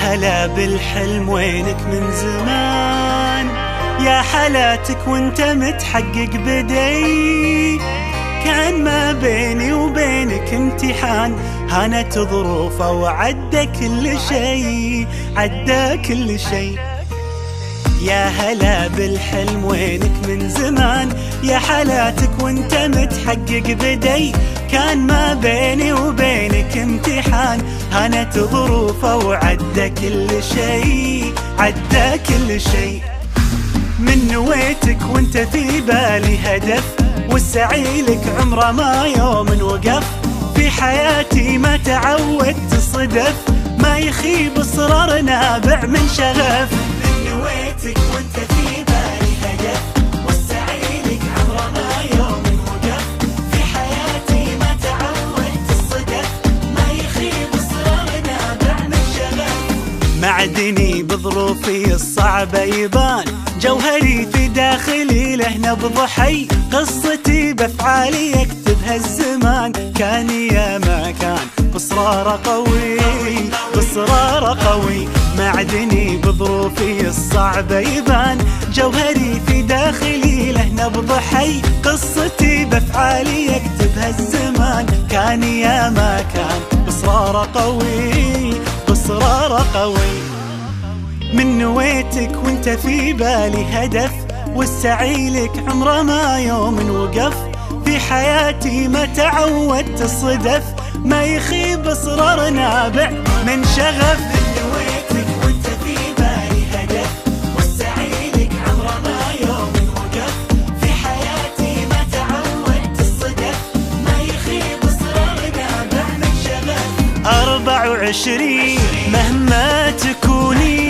هلا بالحلم وينك من زمان، يا حلاتك وانت متحقق بدي. كان ما بيني وبينك امتحان، هانت ظروفه وعدى كل شي، عدى كل شي. يا هلا بالحلم وينك من زمان، يا حلاتك وانت متحقق بدي. كان ما بيني وبينك امتحان، هانت ظروفه وعدى كل شي، عدى كل شي. من نويتك وانت في بالي هدف، والسعي لك عمره ما يوم وقف. في حياتي ما تعودت صدف، ما يخيب اصرار نابع من شغف. من نويتك وانت في بالي هدف، والسعي لك عمره ما يوم وقف. في حياتي ما تعودت الصدف، ما يخيب اصرار نابع من شغف. معدني بظروفي الصعبة يبان، جوهري في داخلي له نبض حي. قصتي بافعالي يكتبها الزمان، كان يا ما كان بصرار قوي، بصرار قوي. معدني بظروفي الصعبة يبان، جوهري في داخلي له نبض حي. قصتي بافعالي يكتبها الزمان، كان يا ما كان بصرار قوي، بصرار قوي. من نويتك وانت في بالي هدف، والسعي لك عمره ما يوم وقف. في حياتي ما تعودت الصدف، ما يخيب اصرار نابع من شغف. من نويتك وانت في بالي هدف، والسعي لك عمره ما يوم وقف. في حياتي ما تعودت الصدف، ما يخيب اصرار نابع من شغف. 24 مهما تكوني،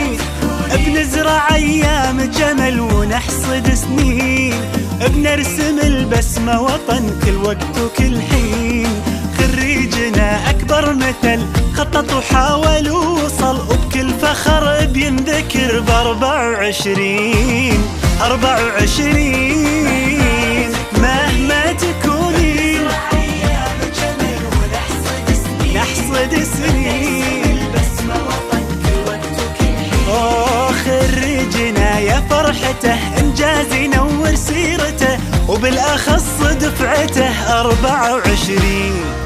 بنزرع ايام جمل ونحصد سنين. بنرسم البسمة وطن كل وقت وكل حين. خريجنا اكبر مثل خطط وحاول ووصل، وبكل فخر بينذكر ب24. 24 مهما تكوني، نحصد سنين. خريجنا يا فرحته، انجاز ينور سيرته، وبالاخص دفعته 24.